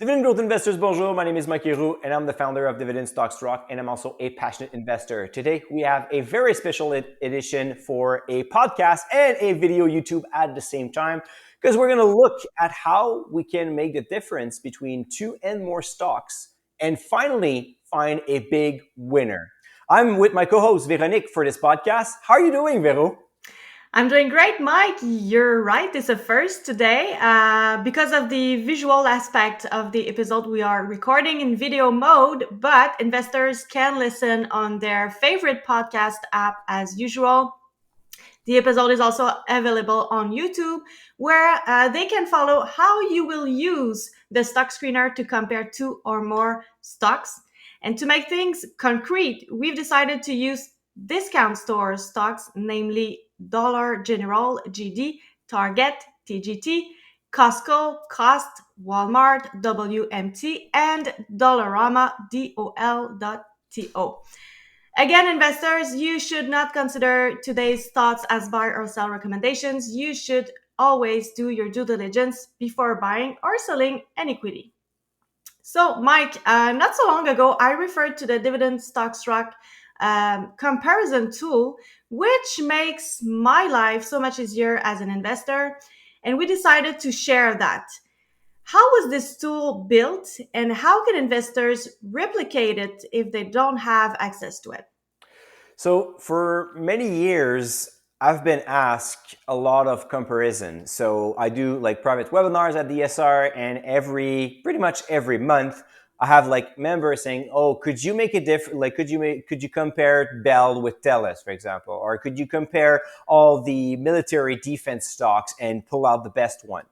Dividend Growth Investors, bonjour. My name is Mike Héroux, and I'm the founder of Dividend Stocks Rock, and I'm also a passionate investor. Today, we have a very special edition for a podcast and a video YouTube at the same time, because we're going to look at how we can make the difference between two and more stocks and finally find a big winner. I'm with my co-host, Véronique, for this podcast. How are you doing, Vero? I'm doing great, Mike. You're right. It's a first today. Because of the visual aspect of the episode, we are recording in video mode, but investors can listen on their favorite podcast app as usual. The episode is also available on YouTube, where they can follow how you will use the stock screener to compare two or more stocks. And to make things concrete, we've decided to use discount store stocks, namely Dollar General, GD, Target, TGT, Costco, Cost, Walmart, WMT, and Dollarama, DOL.TO. Again, investors, you should not consider today's thoughts as buy or sell recommendations. You should always do your due diligence before buying or selling an equity. So, Mike, not so long ago, I referred to the dividend stocks rock comparison tool, which makes my life so much easier as an investor. And we decided to share that. How was this tool built, and how can investors replicate it if they don't have access to it? So for many years, I've been asked a lot of comparison. So I do like private webinars at DSR, and pretty much every month, I have like members saying, "Oh, could you make a different? Like, could you compare Bell with Telus, for example, or could you compare all the military defense stocks and pull out the best one?"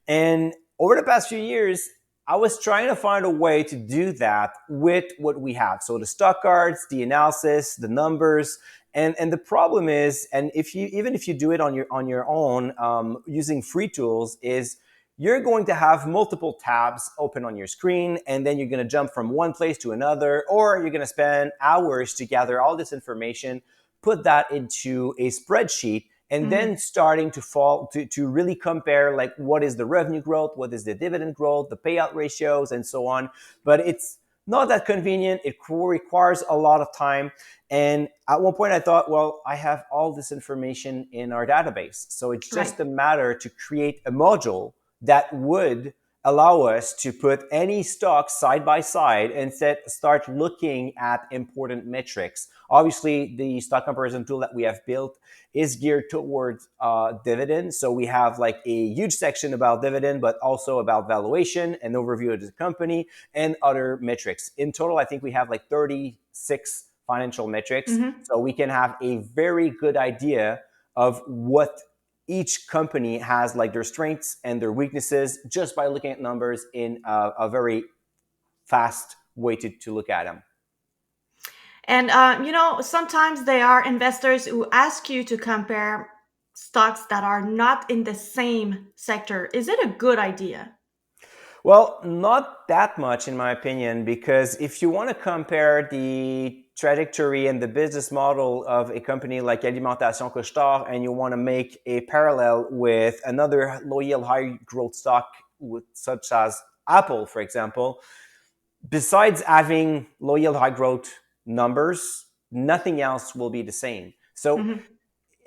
And over the past few years, I was trying to find a way to do that with what we have. So the stock cards, the analysis, the numbers, and the problem is, and if you do it on your own using free tools, is you're going to have multiple tabs open on your screen, and then you're going to jump from one place to another, or you're going to spend hours to gather all this information, put that into a spreadsheet, and then starting to really compare like what is the revenue growth, what is the dividend growth, the payout ratios, and so on. But it's not that convenient. It requires a lot of time. And at one point I thought, well, I have all this information in our database. So it's Right. just a matter to create a module that would allow us to put any stock side by side and start looking at important metrics. Obviously, the stock comparison tool that we have built is geared towards dividends. So we have like a huge section about dividend, but also about valuation, an overview of the company, and other metrics. In total, I think we have like 36 financial metrics. Mm-hmm. So we can have a very good idea of what each company has, like their strengths and their weaknesses, just by looking at numbers in a very fast way to look at them. And sometimes there are investors who ask you to compare stocks that are not in the same sector. Is it a good idea? Well, not that much in my opinion, because if you want to compare the trajectory and the business model of a company like Alimentation Couche-Tard, and you want to make a parallel with another low yield, high growth stock such as Apple, for example, besides having low yield, high growth numbers, nothing else will be the same. So Mm-hmm.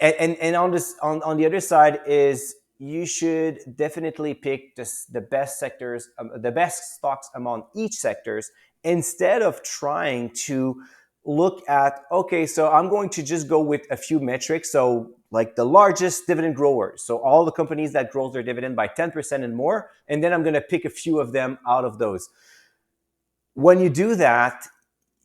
and on the other side is you should definitely pick the best sectors, the best stocks among each sectors, instead of trying to look at, okay, so I'm going to just go with a few metrics. So like the largest dividend growers, so all the companies that grow their dividend by 10% and more, and then I'm going to pick a few of them out of those. When you do that,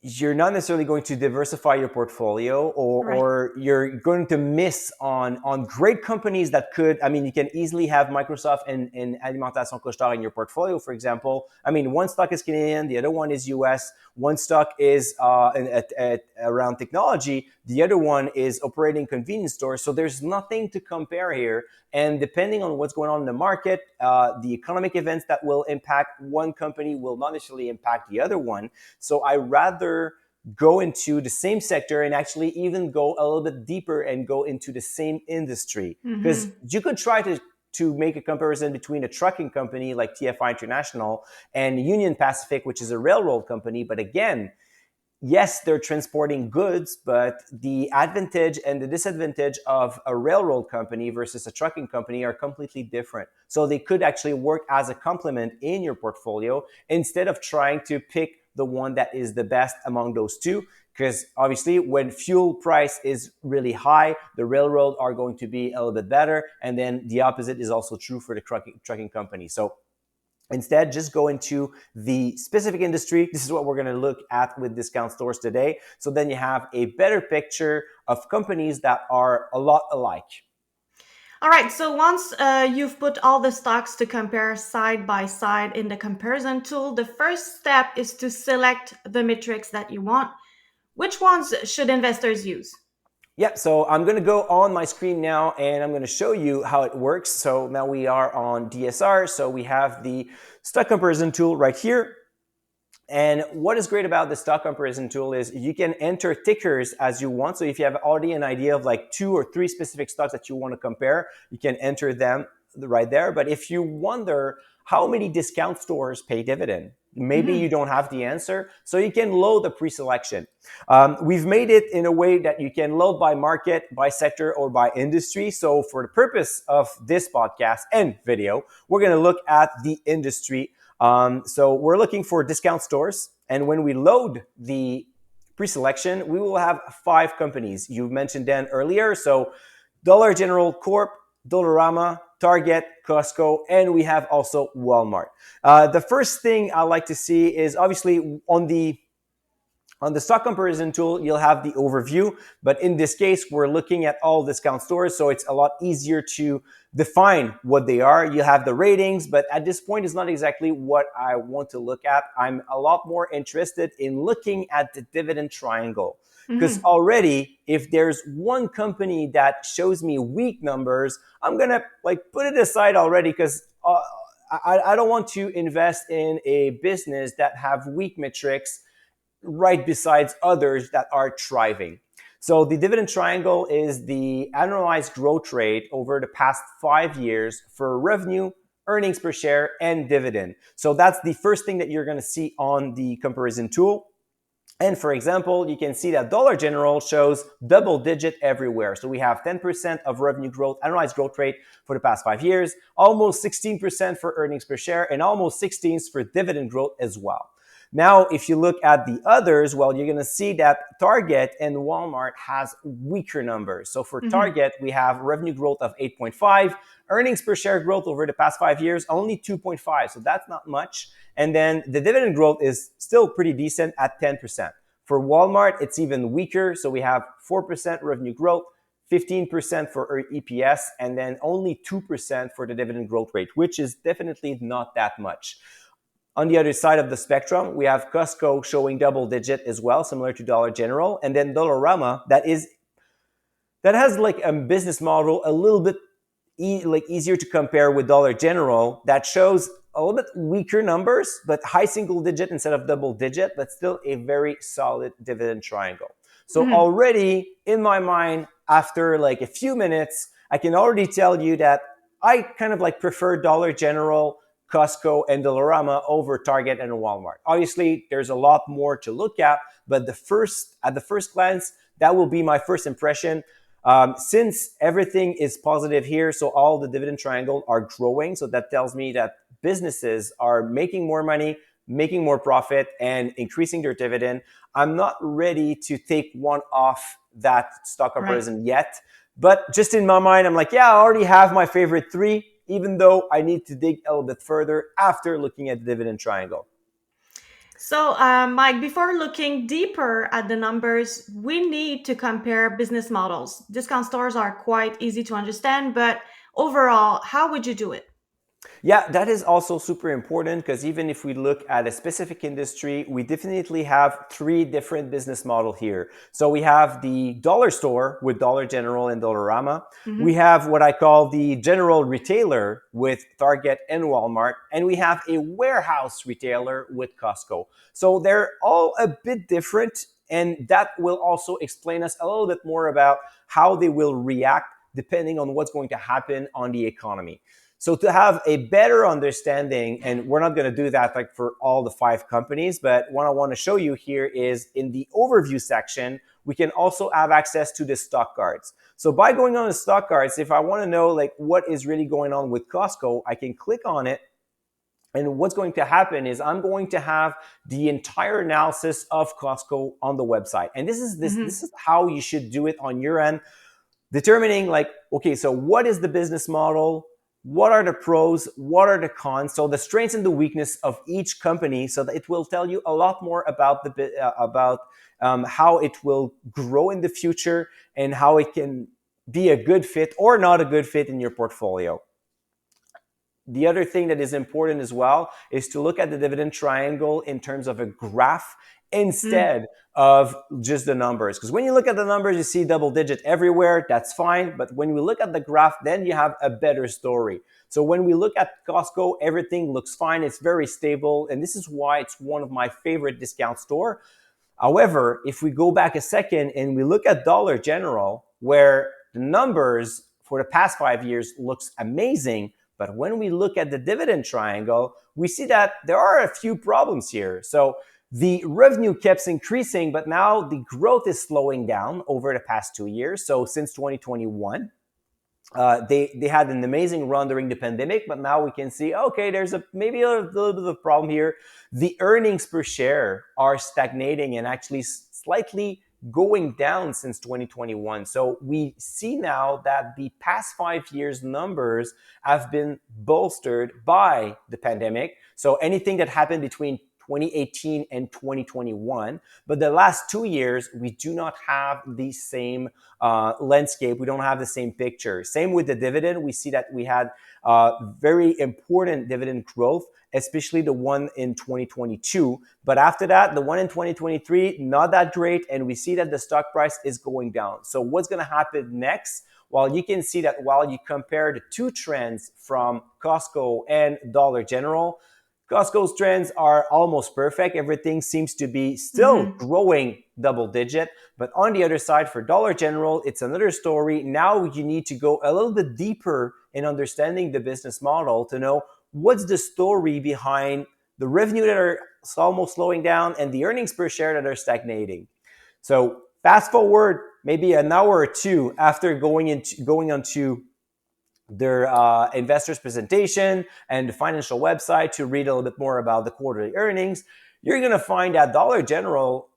you're not necessarily going to diversify your portfolio, Right. or you're going to miss on great companies that could, I mean, you can easily have Microsoft and Alimentation Couche-Tard in your portfolio, for example. I mean, one stock is Canadian, the other one is US, one stock is around technology, the other one is operating convenience stores. So there's nothing to compare here. And depending on what's going on in the market, the economic events that will impact one company will not necessarily impact the other one. So I rather go into the same sector and actually even go a little bit deeper and go into the same industry, because Mm-hmm. you could try to make a comparison between a trucking company like TFI International and Union Pacific, which is a railroad company. But again, yes, they're transporting goods, but the advantage and the disadvantage of a railroad company versus a trucking company are completely different. So they could actually work as a complement in your portfolio instead of trying to pick the one that is the best among those two. Because obviously, when fuel price is really high, the railroad are going to be a little bit better. And then the opposite is also true for the trucking company. So instead, just go into the specific industry. This is what we're going to look at with discount stores today. So then you have a better picture of companies that are a lot alike. All right, so once you've put all the stocks to compare side by side in the comparison tool, the first step is to select the metrics that you want. Which ones should investors use? Yep, so I'm going to go on my screen now and I'm going to show you how it works. So now we are on DSR. So we have the stock comparison tool right here. And what is great about the stock comparison tool is you can enter tickers as you want. So if you have already an idea of like 2 or 3 specific stocks that you want to compare, you can enter them right there. But if you wonder how many discount stores pay dividend, maybe you don't have the answer. So you can load the pre-selection. We've made it in a way that you can load by market, by sector, or by industry. So for the purpose of this podcast and video, we're going to look at the industry. So we're looking for discount stores. And when we load the pre-selection, we will have 5 companies. You mentioned Dan earlier. So Dollar General Corp, Dollarama, Target, Costco, and we have also Walmart. The first thing I like to see is obviously on the stock comparison tool, you'll have the overview, but in this case, we're looking at all discount stores, so it's a lot easier to define what they are. You have the ratings, but at this point, it's not exactly what I want to look at. I'm a lot more interested in looking at the dividend triangle. Because already, if there's one company that shows me weak numbers, I'm gonna put it aside already because I don't want to invest in a business that have weak metrics right besides others that are thriving. So the dividend triangle is the annualized growth rate over the past 5 years for revenue, earnings per share, and dividend. So that's the first thing that you're going to see on the comparison tool. And for example, you can see that Dollar General shows double digit everywhere. So we have 10% of revenue growth, annualized growth rate for the past 5 years, almost 16% for earnings per share, and almost 16% for dividend growth as well. Now, if you look at the others, well, you're going to see that Target and Walmart has weaker numbers. So for Target, we have revenue growth of 8.5, earnings per share growth over the past 5 years, only 2.5. So that's not much. And then the dividend growth is still pretty decent at 10%. For Walmart, it's even weaker. So we have 4% revenue growth, 15% for EPS, and then only 2% for the dividend growth rate, which is definitely not that much. On the other side of the spectrum, we have Costco showing double digit as well, similar to Dollar General, and then Dollarama that has like a business model a little bit easier to compare with Dollar General that shows a little bit weaker numbers, but high single digit instead of double digit, but still a very solid dividend triangle. So already in my mind, after like a few minutes, I can already tell you that I kind of prefer Dollar General, Costco, and Dollarama over Target and Walmart. Obviously, there's a lot more to look at, but at the first glance, that will be my first impression. Since everything is positive here, so all the dividend triangle are growing, so that tells me that businesses are making more money, making more profit, and increasing their dividend. I'm not ready to take one off that stock comparison yet, but just in my mind, I'm like, yeah, I already have my favorite 3, even though I need to dig a little bit further after looking at the dividend triangle. So, Mike, before looking deeper at the numbers, we need to compare business models. Discount stores are quite easy to understand, but overall, how would you do it? Yeah, that is also super important because even if we look at a specific industry, we definitely have 3 different business models here. So we have the dollar store with Dollar General and Dollarama. We have what I call the general retailer with Target and Walmart. And we have a warehouse retailer with Costco. So they're all a bit different. And that will also explain us a little bit more about how they will react depending on what's going to happen on the economy. So to have a better understanding, and we're not going to do that like for all the 5 companies, but what I want to show you here is in the overview section, we can also have access to the stock cards. So by going on the stock cards, if I want to know like what is really going on with Costco, I can click on it. And what's going to happen is I'm going to have the entire analysis of Costco on the website. And this is how you should do it on your end, determining like, okay, so what is the business model? What are the pros? What are the cons? So the strengths and the weakness of each company, so that it will tell you a lot more about how it will grow in the future and how it can be a good fit or not a good fit in your portfolio. The other thing that is important as well is to look at the dividend triangle in terms of a graph instead of just the numbers. Because when you look at the numbers, you see double digit everywhere. That's fine. But when we look at the graph, then you have a better story. So when we look at Costco, everything looks fine. It's very stable. And this is why it's one of my favorite discount store. However, if we go back a second and we look at Dollar General, where the numbers for the past 5 years looks amazing, but when we look at the dividend triangle, we see that there are a few problems here. So the revenue keeps increasing, but now the growth is slowing down over the past 2 years. So since 2021, they had an amazing run during the pandemic, but now we can see, okay, there's maybe a little bit of a problem here. The earnings per share are stagnating and actually slightly going down since 2021. So we see now that the past 5 years numbers have been bolstered by the pandemic. So anything that happened between 2018 and 2021. But the last 2 years, we do not have the same landscape. We don't have the same picture. Same with the dividend. We see that we had very important dividend growth, especially the one in 2022. But after that, the one in 2023, not that great. And we see that the stock price is going down. So what's going to happen next? Well, you can see that while you compare the two trends from Costco and Dollar General, Costco's trends are almost perfect. Everything seems to be still growing double digit. But on the other side, for Dollar General, it's another story. Now you need to go a little bit deeper in understanding the business model to know what's the story behind the revenue that are almost slowing down and the earnings per share that are stagnating. So fast forward maybe an hour or two after going onto their investors presentation and the financial website to read a little bit more about the quarterly earnings, you're going to find that Dollar General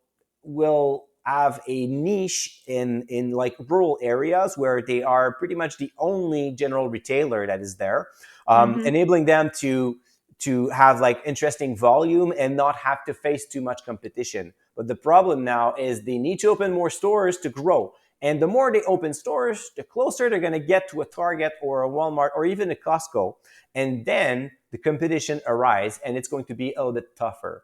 will have a niche in like rural areas where they are pretty much the only general retailer that is there, enabling them to have like interesting volume and not have to face too much competition. But the problem now is they need to open more stores to grow. And the more they open stores, the closer they're going to get to a Target or a Walmart or even a Costco. And then the competition arises and it's going to be a little bit tougher.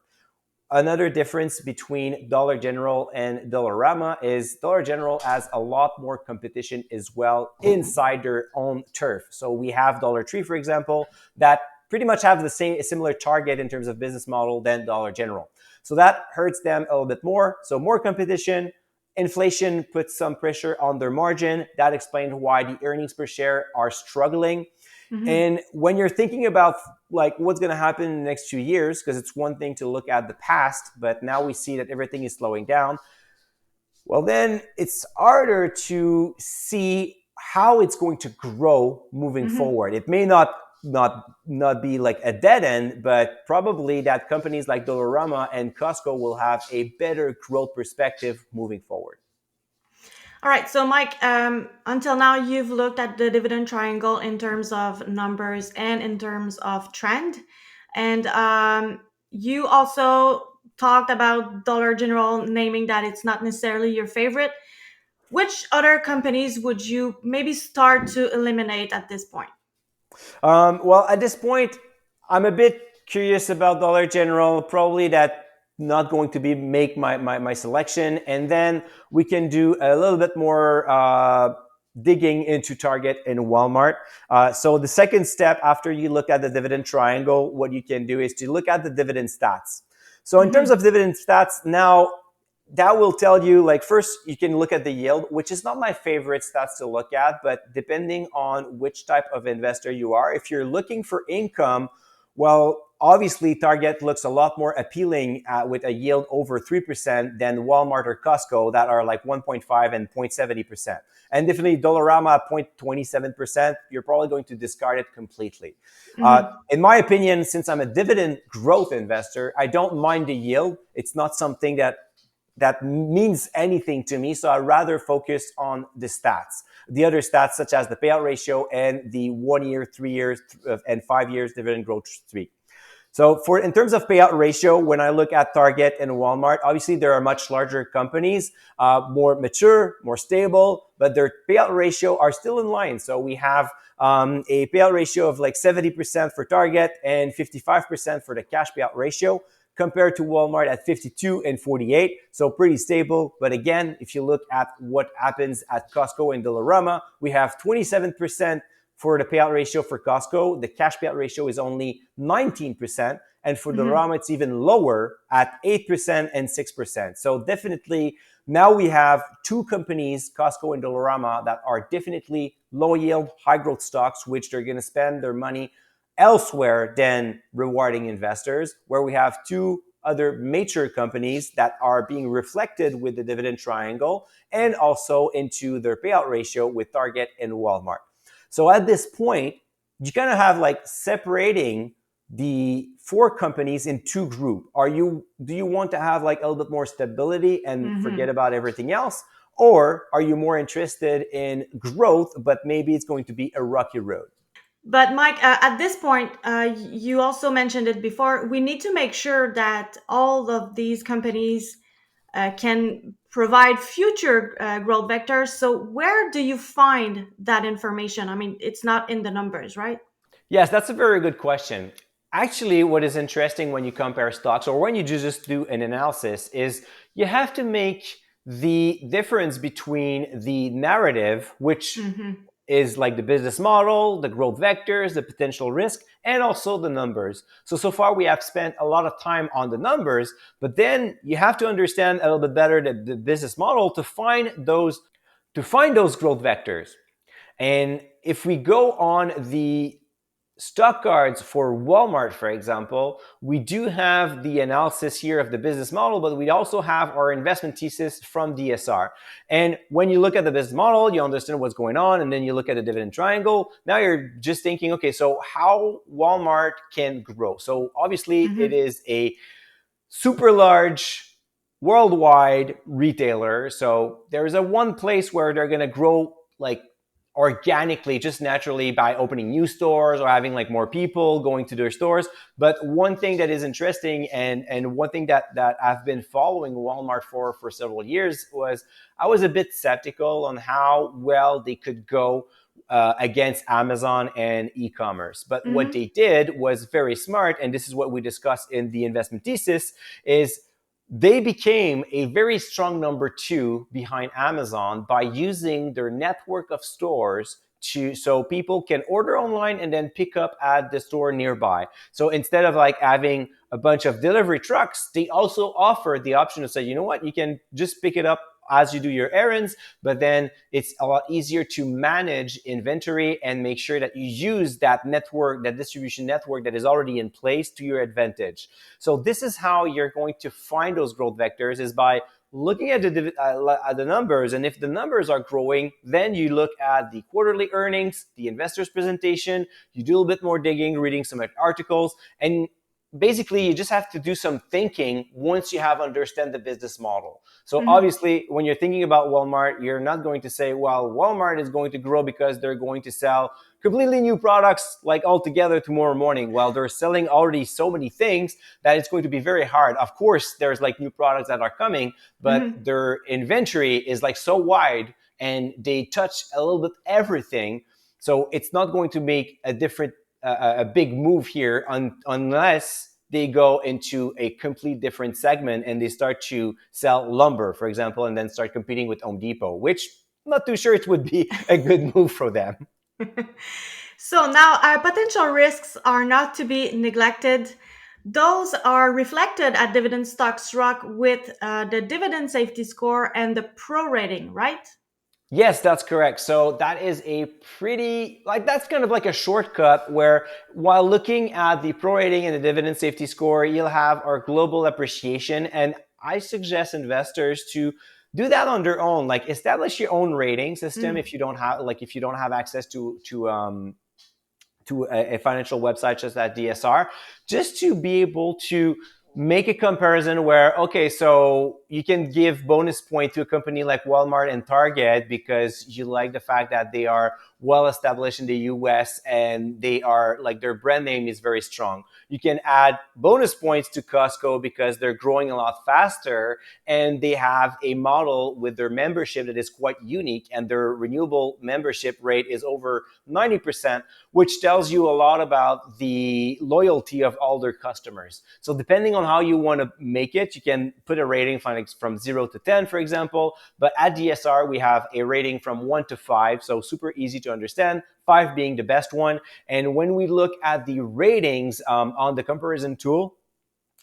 Another difference between Dollar General and Dollarama is Dollar General has a lot more competition as well inside their own turf. So we have Dollar Tree, for example, that pretty much have the similar target in terms of business model than Dollar General. So that hurts them a little bit more. So more competition. Inflation puts some pressure on their margin. That explains why the earnings per share are struggling. And when you're thinking about like what's going to happen in the next 2 years, because it's one thing to look at the past, but now we see that everything is slowing down. Well, then it's harder to see how it's going to grow moving forward. It may not be like a dead end, but probably that companies like Dollarama and Costco will have a better growth perspective moving forward. All right, so Mike, until now you've looked at the dividend triangle in terms of numbers and in terms of trend, and you also talked about Dollar General, naming that it's not necessarily your favorite. Which other companies would you maybe start to eliminate at this point? Well, at this point, I'm a bit curious about Dollar General. Probably that not going to be make my selection, and then we can do a little bit more digging into Target and Walmart. So the second step after you look at the dividend triangle, what you can do is to look at the dividend stats. So in terms of dividend stats, now that will tell you, like, first you can look at the yield, which is not my favorite stats to look at, but depending on which type of investor you are, if you're looking for income, well, obviously Target looks a lot more appealing with a yield over 3% than Walmart or Costco that are like 1.5 and 0.70%. And definitely Dollarama at 0.27%, you're probably going to discard it completely. Mhm. In my opinion, since I'm a dividend growth investor, I don't mind the yield. It's not something that means anything to me. So I'd rather focus on the stats, the other stats such as the payout ratio and the 1 year, 3 years, and 5 years dividend growth streak. So for in terms of payout ratio, when I look at Target and Walmart, obviously there are much larger companies, more mature, more stable, but their payout ratio are still in line. So we have a payout ratio of like 70% for Target and 55% for the cash payout ratio, compared to Walmart at 52 and 48. So pretty stable. But again, if you look at what happens at Costco and Dollarama, we have 27% for the payout ratio for Costco. The cash payout ratio is only 19%. And for Mhm. Dollarama, it's even lower at 8% and 6%. So definitely now we have two companies, Costco and Dollarama, that are definitely low yield, high growth stocks, which they're going to spend their money elsewhere than rewarding investors, where we have two other major companies that are being reflected with the dividend triangle and also into their payout ratio with Target and Walmart. So at this point, you kind of have like separating the four companies in two groups. Do you want to have like a little bit more stability and forget Mhm. about everything else? Or are you more interested in growth, but maybe it's going to be a rocky road? But Mike, at this point, you also mentioned it before. We need to make sure that all of these companies can provide future growth vectors. So, where do you find that information? I mean, it's not in the numbers, right? Yes, that's a very good question. Actually, what is interesting when you compare stocks or when you just do an analysis is you have to make the difference between the narrative, which Mm-hmm. is like the business model, the growth vectors, the potential risk, and also the numbers. So far we have spent a lot of time on the numbers, but then you have to understand a little bit better the business model to find those growth vectors. And if we go on the stock cards for Walmart, for example, we do have the analysis here of the business model, but we also have our investment thesis from DSR. And when you look at the business model, you understand what's going on, and then you look at the dividend triangle. Now you're just thinking, okay, so how Walmart can grow. So obviously, it Mm-hmm. is a super large worldwide retailer. So there's a one place where they're going to grow like organically, just naturally by opening new stores or having like more people going to their stores. But one thing that is interesting and one thing that I've been following Walmart for several years was I was a bit skeptical on how well they could go against Amazon and e-commerce. But what Mm-hmm. they did was very smart, and this is what we discussed in the investment thesis, is they became a very strong number two behind Amazon by using their network of stores so people can order online and then pick up at the store nearby. So instead of like having a bunch of delivery trucks, they also offer the option to say, you know what, you can just pick it up as you do your errands, but then it's a lot easier to manage inventory and make sure that you use that network, that distribution network that is already in place to your advantage. So this is how you're going to find those growth vectors, is by looking at the numbers. And if the numbers are growing, then you look at the quarterly earnings, the investors presentation, you do a little bit more digging, reading some articles, and basically you just have to do some thinking once you have understand the business model. So Mm-hmm. obviously when you're thinking about Walmart, you're not going to say, well, Walmart is going to grow because they're going to sell completely new products like altogether tomorrow morning. Well, they're selling already so many things that it's going to be very hard. Of course there's like new products that are coming, but Mm-hmm. their inventory is like so wide and they touch a little bit everything. So it's not going to make a big move here unless they go into a complete different segment and they start to sell lumber, for example, and then start competing with Home Depot, which I'm not too sure it would be a good move for them. So now, potential risks are not to be neglected. Those are reflected at Dividend Stocks Rock with the dividend safety score and the pro rating, right? Yes, that's correct. So that is a pretty, like, that's kind of like a shortcut where while looking at the pro rating and the dividend safety score, you'll have our global appreciation. And I suggest investors to do that on their own, like establish your own rating system if you don't have, like, if you don't have access to a financial website just at DSR, just to be able to make a comparison where, okay, so you can give bonus point to a company like Walmart and Target because you like the fact that they are well established in the US and they are like their brand name is very strong. You can add bonus points to Costco because they're growing a lot faster and they have a model with their membership that is quite unique and their renewable membership rate is over 90%, which tells you a lot about the loyalty of all their customers. So depending on how you want to make it, you can put a rating from 0 to 10, for example. But at DSR, we have a rating from 1 to 5, so super easy to understand, 5 being the best one. And when we look at the ratings on the comparison tool,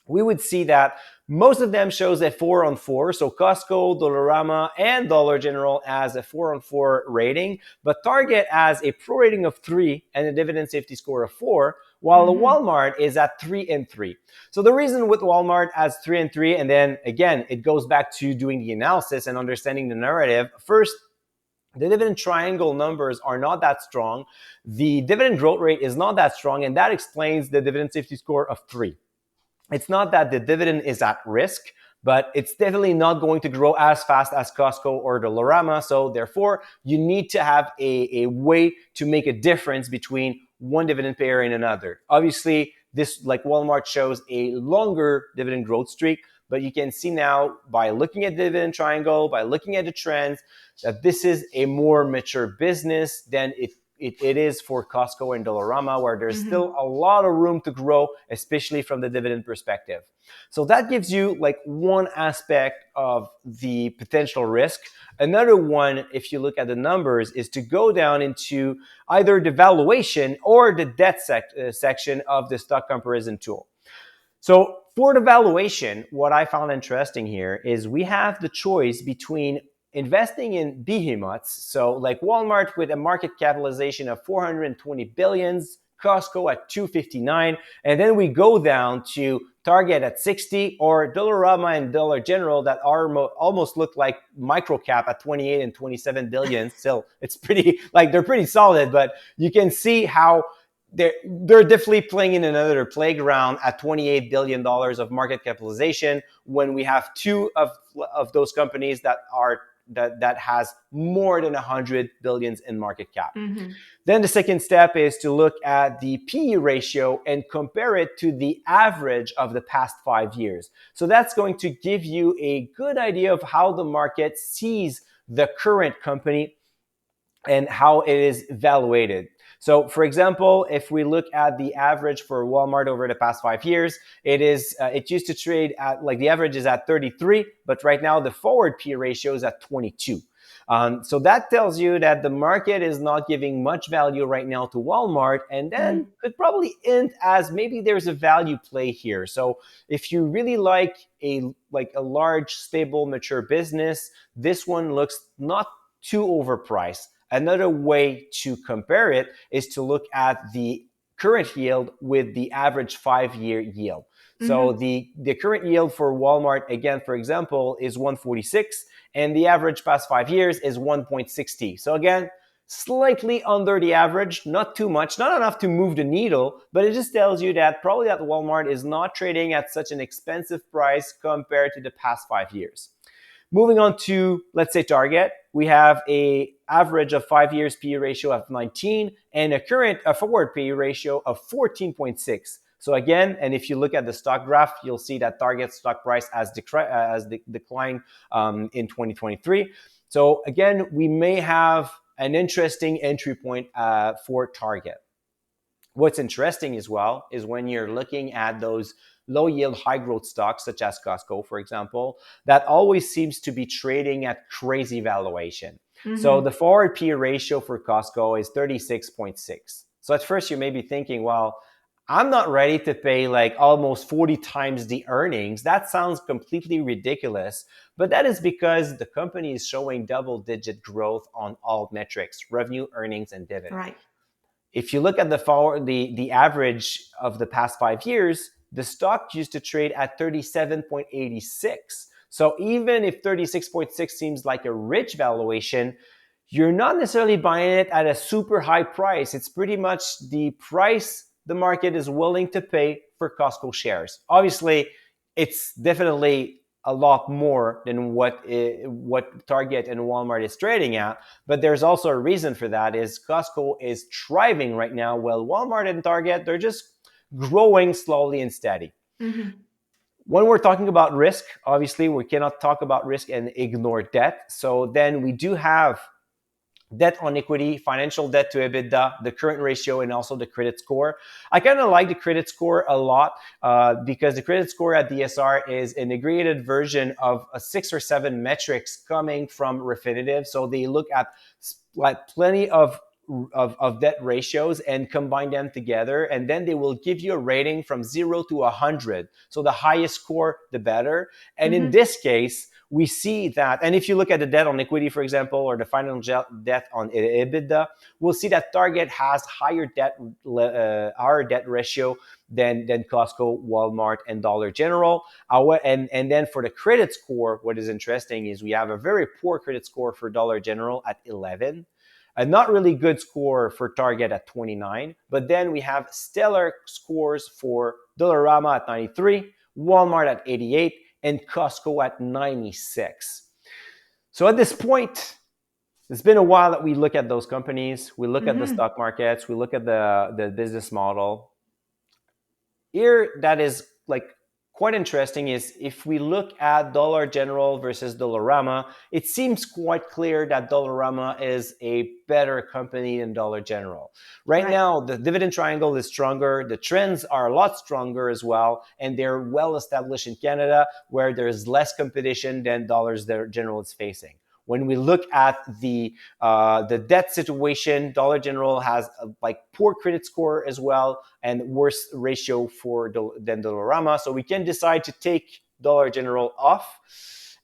we would see that most of them shows a 4 on 4. So Costco, Dollarama, and Dollar General has a 4 on 4 rating, but Target has a pro rating of 3 and a dividend safety score of 4, while the Walmart is at 3 and 3. So the reason with Walmart as 3 and 3, and then again, it goes back to doing the analysis and understanding the narrative. First, the dividend triangle numbers are not that strong. The dividend growth rate is not that strong, and that explains the dividend safety score of 3. It's not that the dividend is at risk, but it's definitely not going to grow as fast as Costco or Dollarama. So therefore, you need to have a way to make a difference between one dividend payer and another. Obviously, this, like Walmart, shows a longer dividend growth streak, but you can see now by looking at the dividend triangle, by looking at the trends, that this is a more mature business than it is for Costco and Dollarama, where there's still a lot of room to grow, especially from the dividend perspective. So that gives you like one aspect of the potential risk. Another one, if you look at the numbers, is to go down into either the valuation or the debt section of the stock comparison tool. So for the valuation, what I found interesting here is we have the choice between investing in behemoths, so like Walmart with a market capitalization of 420 billions, Costco at 259, and then we go down to Target at 60, or Dollarama and Dollar General that are almost look like microcap at 28 and 27 billion. Still, it's pretty, like, they're pretty solid, but you can see how they're definitely playing in another playground at $28 billion of market capitalization when we have two of those companies that has more than 100 billions in market cap. Then the second step is to look at the PE ratio and compare it to the average of the past 5 years. So that's going to give you a good idea of how the market sees the current company and how it is evaluated. So, for example, if we look at the average for Walmart over the past 5 years, it used to trade at, like, the average is at 33, but right now the forward P ratio is at 22. So that tells you that the market is not giving much value right now to Walmart, and then could probably hint as maybe there's a value play here. So if you really like a large, stable, mature business, this one looks not too overpriced. Another way to compare it is to look at the current yield with the average 5-year yield. So the current yield for Walmart, again, for example, is 146, and the average past 5 years is 1.60. So again, slightly under the average, not too much, not enough to move the needle, but it just tells you that probably that Walmart is not trading at such an expensive price compared to the past 5 years. Moving on to, let's say, Target, we have a average of 5 years PE ratio of 19 and a forward PE ratio of 14.6. So again, and if you look at the stock graph, you'll see that Target's stock price has declined in 2023. So again, we may have an interesting entry point for Target. What's interesting as well is when you're looking at those low yield, high growth stocks, such as Costco, for example, that always seems to be trading at crazy valuation. So the forward PE ratio for Costco is 36.6. So at first you may be thinking, well, I'm not ready to pay like almost 40 times the earnings. That sounds completely ridiculous, but that is because the company is showing double-digit growth on all metrics, revenue, earnings, and dividend. Right. If you look at the average of the past 5 years, the stock used to trade at 37.86. So even if 36.6 seems like a rich valuation, you're not necessarily buying it at a super high price. It's pretty much the price the market is willing to pay for Costco shares. Obviously, it's definitely a lot more than what Target and Walmart is trading at. But there's also a reason for that is Costco is thriving right now, while Walmart and Target, they're just growing slowly and steady. Mm-hmm. When we're talking about risk, obviously we cannot talk about risk and ignore debt. So then we do have debt on equity, financial debt to EBITDA, the current ratio, and also the credit score. I kind of like the credit score a lot because the credit score at DSR is an aggregated version of a 6 or 7 metrics coming from Refinitiv. So they look at like plenty of debt ratios and combine them together, and then they will give you a rating from 0 to 100. So the highest score, the better. And in Mm-hmm. this case, we see that, and if you look at the debt on equity, for example, or the financial debt on EBITDA, we'll see that Target has higher debt ratio than Costco, Walmart, and Dollar General. And then for the credit score, what is interesting is we have a very poor credit score for Dollar General at 11, a not really good score for Target at 29, but then we have stellar scores for Dollarama at 93, Walmart at 88, and Costco at 96. So at this point, it's been a while that we look at those companies, we look at the Mm-hmm. stock markets, we look at the business model. Here, that is like quite interesting is if we look at Dollar General versus Dollarama, it seems quite clear that Dollarama is a better company than Dollar General. Right Right. now, the dividend triangle is stronger, the trends are a lot stronger as well, and they're well established in Canada where there's less competition than Dollar General is facing. When we look at the debt situation, Dollar General has a like poor credit score as well and worse ratio than Dollarama. So we can decide to take Dollar General off.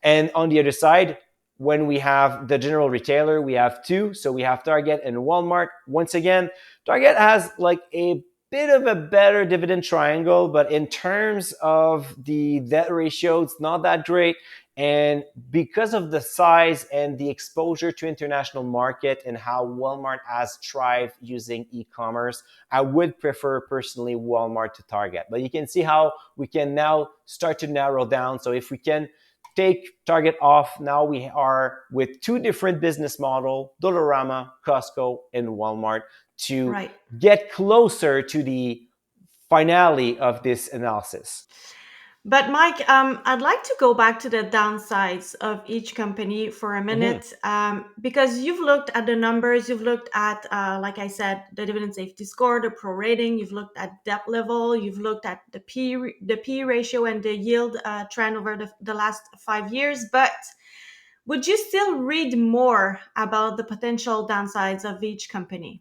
And on the other side, when we have the general retailer, we have two. So we have Target and Walmart. Once again, Target has like a bit of a better dividend triangle, but in terms of the debt ratio, it's not that great. And because of the size and the exposure to international market and how Walmart has thrived using e-commerce, I would prefer personally Walmart to Target. But you can see how we can now start to narrow down. So if we can take Target off, now we are with two different business models, Dollarama, Costco, and Walmart, to Right. get closer to the finale of this analysis. But Mike, I'd like to go back to the downsides of each company for a Mhm. minute, because you've looked at the numbers, you've looked at, like I said, the dividend safety score, the pro rating, you've looked at debt level, you've looked at the P ratio and the yield trend over the last 5 years. But would you still read more about the potential downsides of each company?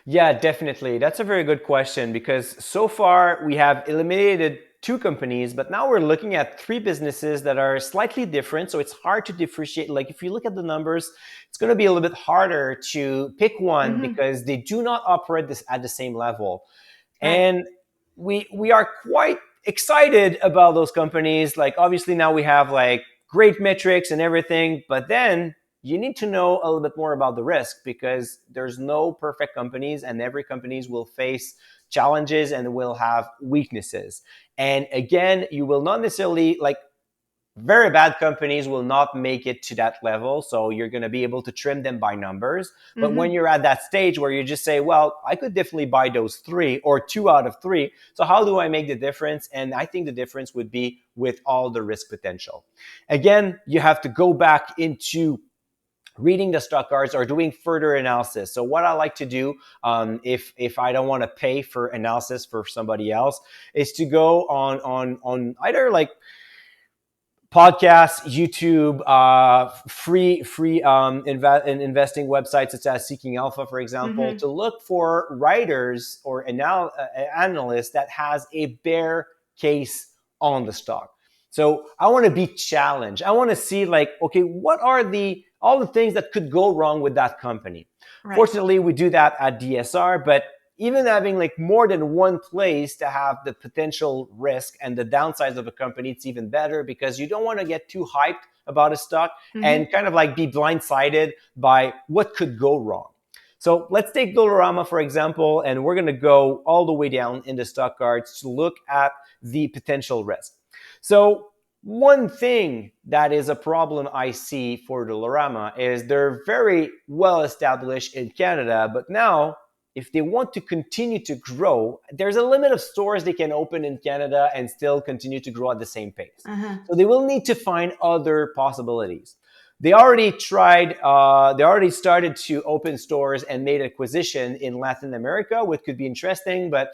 Yeah, definitely. That's a very good question because so far we have eliminated two companies, but now we're looking at three businesses that are slightly different. So it's hard to differentiate. Like if you look at the numbers, it's going to be a little bit harder to pick one Mm-hmm. because they do not operate this at the same level. Right. And we are quite excited about those companies. Like obviously now we have like great metrics and everything, but then you need to know a little bit more about the risk because there's no perfect companies and every companies will face challenges and will have weaknesses. And again, you will not necessarily like very bad companies will not make it to that level. So you're going to be able to trim them by numbers. But when Mm-hmm. you're at that stage where you just say, well, I could definitely buy those three or two out of three. So how do I make the difference? And I think the difference would be with all the risk potential. Again, you have to go back into reading the stock cards or doing further analysis. So what I like to do, if I don't want to pay for analysis for somebody else, is to go on either like podcasts, YouTube, investing websites such as Seeking Alpha, for example, Mm-hmm. to look for writers or analysts that has a bear case on the stock. So I want to be challenged. I want to see like, okay, what are all the things that could go wrong with that company? Right. Fortunately, we do that at DSR, but even having like more than one place to have the potential risk and the downsides of a company, it's even better because you don't want to get too hyped about a stock and Mm-hmm. kind of like be blindsided by what could go wrong. So let's take Dollarama, for example, and we're going to go all the way down in the stock cards to look at the potential risk. So one thing that is a problem I see for Dollarama is they're very well established in Canada, but now if they want to continue to grow, there's a limit of stores they can open in Canada and still continue to grow at the same pace. Uh-huh. So they will need to find other possibilities. They already tried, they already started to open stores and made acquisition in Latin America, which could be interesting, but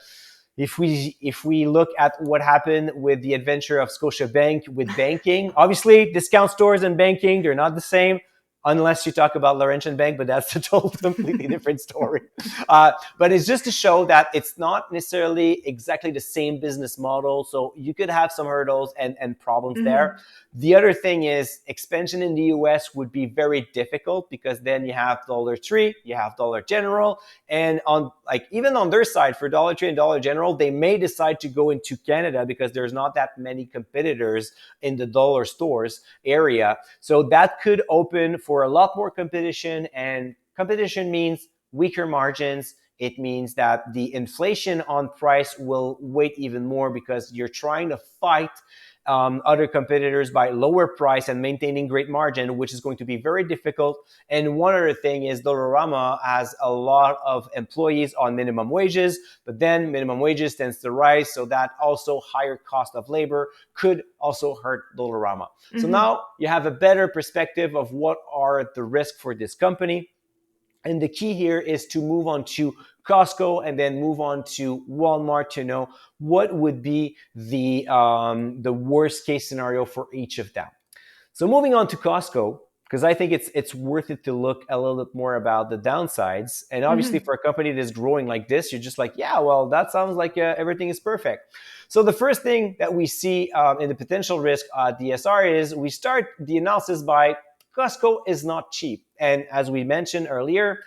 if we look at what happened with the adventure of Scotiabank with banking, obviously discount stores and banking, they're not the same unless you talk about Laurentian Bank, but that's a total completely different story. But it's just to show that it's not necessarily exactly the same business model. So you could have some hurdles and problems there. Mm-hmm. The other thing is expansion in the US would be very difficult because then you have Dollar Tree, you have Dollar General, and on like even on their side for Dollar Tree and Dollar General, they may decide to go into Canada because there's not that many competitors in the dollar stores area. So that could open for a lot more competition, and competition means weaker margins. It means that the inflation on price will weigh even more because you're trying to fight other competitors by lower price and maintaining great margin, which is going to be very difficult. And one other thing is Dollarama has a lot of employees on minimum wages, but then minimum wages tends to rise, so that also higher cost of labor could also hurt Dollarama. So Mm-hmm. now you have a better perspective of what are the risks for this company. And the key here is to move on to Costco and then move on to Walmart to know what would be the worst case scenario for each of them. So moving on to Costco, because I think it's worth it to look a little bit more about the downsides. And obviously, Mm-hmm. for a company that's growing like this, you're just like, yeah, well, that sounds like everything is perfect. So the first thing that we see in the potential risk at DSR is we start the analysis by Costco is not cheap, and as we mentioned earlier,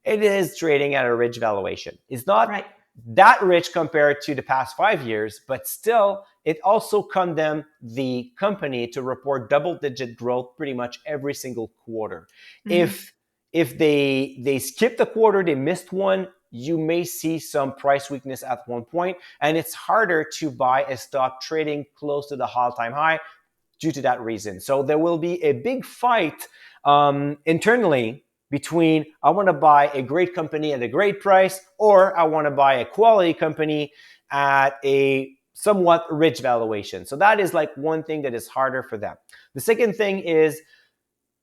it is trading at a rich valuation. It's not Right. that rich compared to the past 5 years, but still, it also condemned the company to report double-digit growth pretty much every single quarter. Mm-hmm. If they skipped a quarter, they missed one, you may see some price weakness at one point, and it's harder to buy a stock trading close to the all-time high due to that reason. So there will be a big fight internally between I want to buy a great company at a great price or I want to buy a quality company at a somewhat rich valuation. So that is like one thing that is harder for them. The second thing is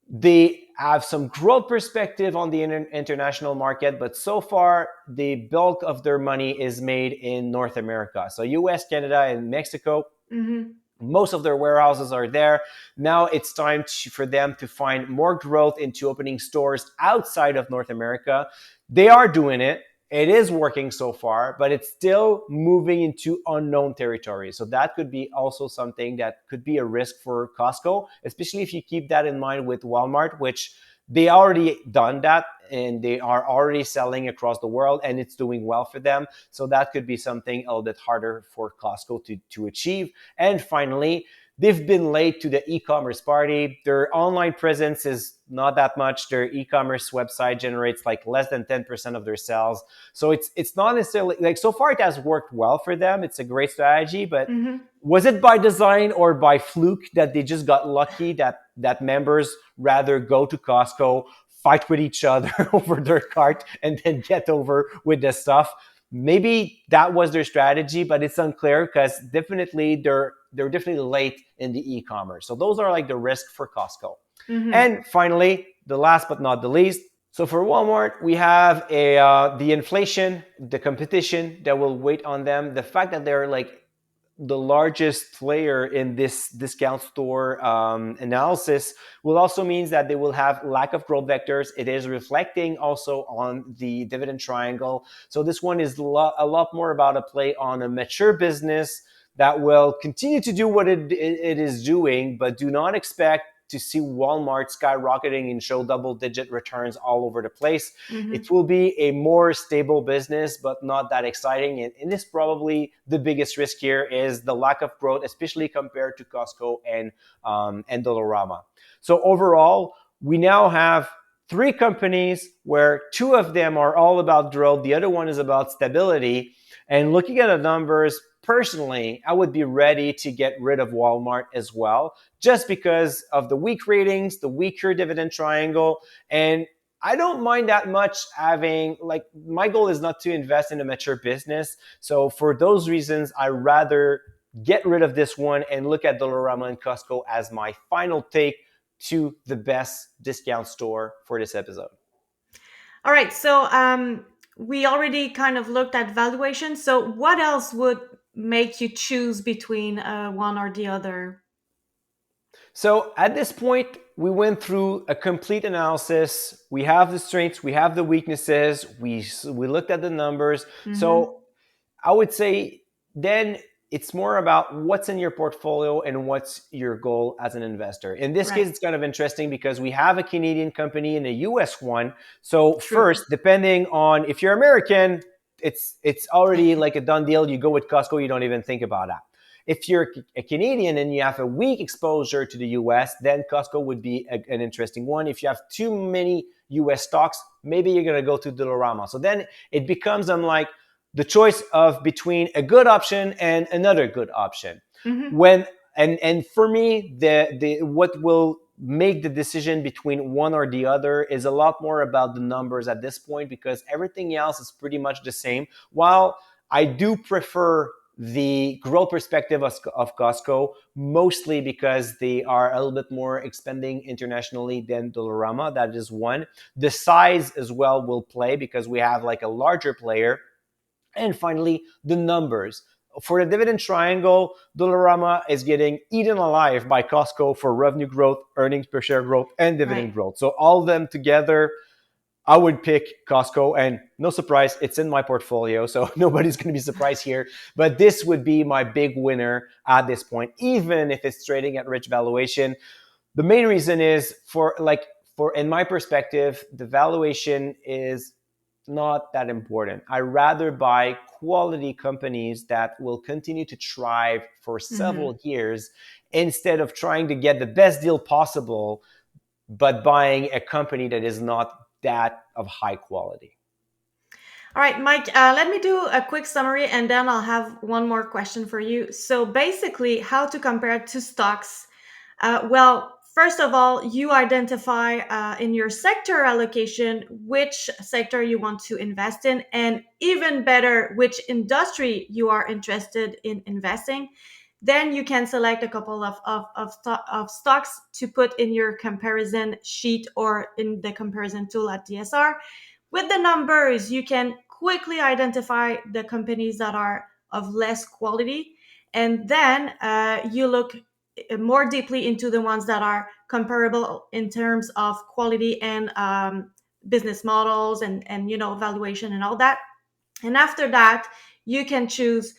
they have some growth perspective on the international market, but so far the bulk of their money is made in North America. So US, Canada, and Mexico, Mm-hmm. most of their warehouses are there. Now it's time for them to find more growth into opening stores outside of North America. They are doing it. It is working so far, but it's still moving into unknown territory. So that could be also something that could be a risk for Costco, especially if you keep that in mind with Walmart, which they already done that and they are already selling across the world and it's doing well for them. So that could be something a little bit harder for Costco to achieve. And finally, they've been late to the e-commerce party. Their online presence is not that much. Their e-commerce website generates like less than 10% of their sales. So it's not necessarily like so far it has worked well for them. It's a great strategy, but Mm-hmm. was it by design or by fluke that they just got lucky that members rather go to Costco, fight with each other over their cart, and then get over with the stuff? Maybe that was their strategy, but it's unclear because definitely they're definitely late in the e-commerce. So those are like the risk for Costco. Mm-hmm. And finally, the last but not the least, so for Walmart, we have the inflation, the competition that will wait on them, the fact that they're like the largest player in this discount store analysis will also means that they will have lack of growth vectors. It is reflecting also on the dividend triangle. So this one is a lot more about a play on a mature business that will continue to do what it is doing, but do not expect to see Walmart skyrocketing and show double-digit returns all over the place. Mm-hmm. It will be a more stable business, but not that exciting. And this probably the biggest risk here is the lack of growth, especially compared to Costco and Dollarama. So overall, we now have three companies where two of them are all about growth. The other one is about stability. And looking at the numbers, personally, I would be ready to get rid of Walmart as well, just because of the weak ratings, the weaker dividend triangle. And I don't mind that much having, like, my goal is not to invest in a mature business. So for those reasons, I rather get rid of this one and look at Dollarama and Costco as my final take to the best discount store for this episode. All right. So we already kind of looked at valuation. So what else would make you choose between one or the other? So at this point, we went through a complete analysis. We have the strengths, we have the weaknesses, we looked at the numbers. Mm-hmm. So I would say then it's more about what's in your portfolio and what's your goal as an investor. In this case, Right. it's kind of interesting because we have a Canadian company and a US one. So True. first, depending on if you're American, it's already like a done deal. You go with Costco, you don't even think about that. If you're a Canadian and you have a weak exposure to the US, then Costco would be an interesting one. If you have too many US stocks, maybe you're going to go to Dollarama. So then it becomes unlike the choice of between a good option and another good option. Mm-hmm. When and for me, the what will make the decision between one or the other is a lot more about the numbers at this point, because everything else is pretty much the same. While I do prefer the growth perspective of Costco, mostly because they are a little bit more expanding internationally than Dollarama. That is one. The size as well will play because we have like a larger player. And finally, the numbers. For the dividend triangle, Dollarama is getting eaten alive by Costco for revenue growth, earnings per share growth, and dividend Right. growth. So all of them together, I would pick Costco, and no surprise, it's in my portfolio, so nobody's going to be surprised here. But this would be my big winner at this point, even if it's trading at rich valuation. The main reason is for in my perspective, the valuation is not that important. I rather buy quality companies that will continue to thrive for Mm-hmm. several years instead of trying to get the best deal possible but buying a company that is not that of high quality. All right, Mike, let me do a quick summary and then I'll have one more question for you. So, basically, how to compare two stocks. Well, first of all, you identify in your sector allocation which sector you want to invest in, and even better, which industry you are interested in investing. Then you can select a couple of stocks to put in your comparison sheet or in the comparison tool at DSR. With the numbers, you can quickly identify the companies that are of less quality, and then you look more deeply into the ones that are comparable in terms of quality and business models and valuation and all that. And after that, you can choose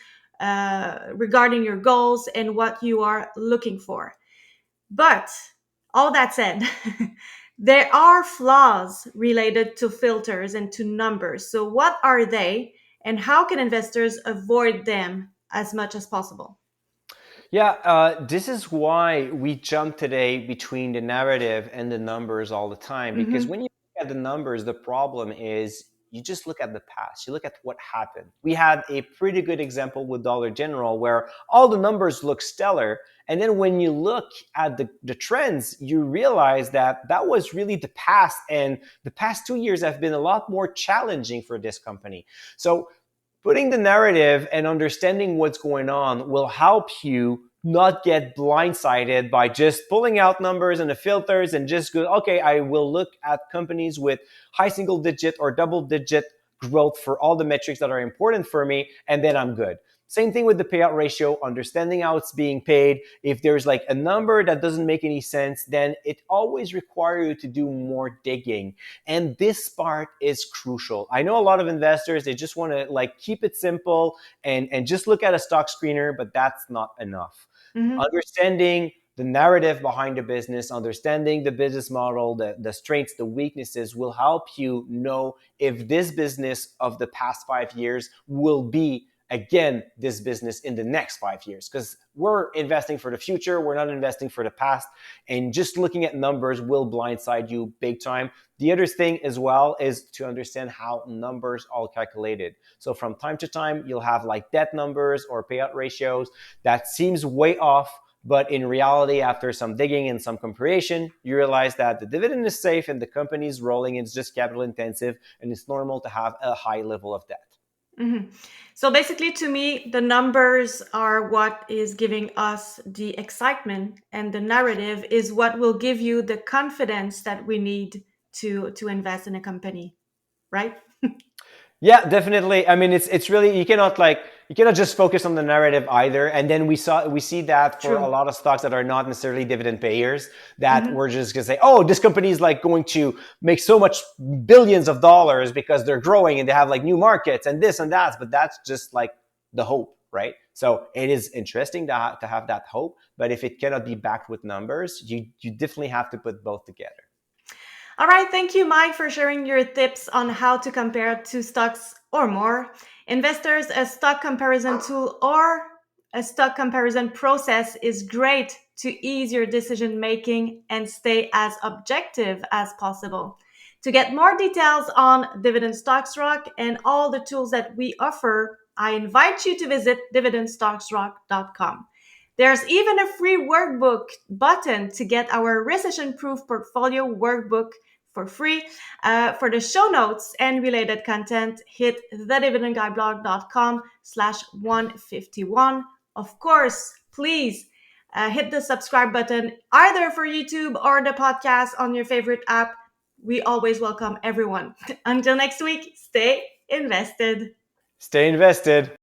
regarding your goals and what you are looking for. But all that said, there are flaws related to filters and to numbers. So, what are they, and how can investors avoid them as much as possible? Yeah, this is why we jump today between the narrative and the numbers all the time. Because Mm-hmm. when you look at the numbers, the problem is you just look at the past. You look at what happened. We had a pretty good example with Dollar General where all the numbers look stellar. And then when you look at the trends, you realize that that was really the past. And the past 2 years have been a lot more challenging for this company. So putting the narrative and understanding what's going on will help you not get blindsided by just pulling out numbers and the filters and just go, okay, I will look at companies with high single digit or double digit growth for all the metrics that are important for me, and then I'm good. Same thing with the payout ratio, understanding how it's being paid. If there's like a number that doesn't make any sense, then it always requires you to do more digging. And this part is crucial. I know a lot of investors, they just want to like keep it simple and just look at a stock screener, but that's not enough. Mm-hmm. Understanding the narrative behind the business, understanding the business model, the strengths, the weaknesses will help you know if this business of the past 5 years will be again this business in the next 5 years, because we're investing for the future, we're not investing for the past, and just looking at numbers will blindside you big time. The other thing as well is to understand how numbers are calculated. So from time to time you'll have like debt numbers or payout ratios that seems way off, but in reality, after some digging and some comparison, you realize that the dividend is safe and the company is rolling, it's just capital intensive, and it's normal to have a high level of debt. Mm-hmm. So basically, to me, the numbers are what is giving us the excitement, and the narrative is what will give you the confidence that we need to invest in a company, right? Yeah, definitely. I mean, it's really you cannot just focus on the narrative either. And then we see that for a True. lot of stocks that are not necessarily dividend payers, that Mm-hmm. we're just gonna say, oh, this company is like going to make so much billions of dollars because they're growing and they have like new markets and this and that. But that's just like the hope, right? So it is interesting to have that hope, but if it cannot be backed with numbers, you definitely have to put both together. All right, thank you, Mike, for sharing your tips on how to compare two stocks or more. Investors, a stock comparison tool or a stock comparison process is great to ease your decision making and stay as objective as possible. To get more details on Dividend Stocks Rock and all the tools that we offer, I invite you to visit dividendstocksrock.com. There's even a free workbook button to get our recession proof portfolio workbook for free. For the show notes and related content, hit thedividendguyblog.com/151. Of course, please hit the subscribe button either for YouTube or the podcast on your favorite app. We always welcome everyone. Until next week, stay invested. Stay invested.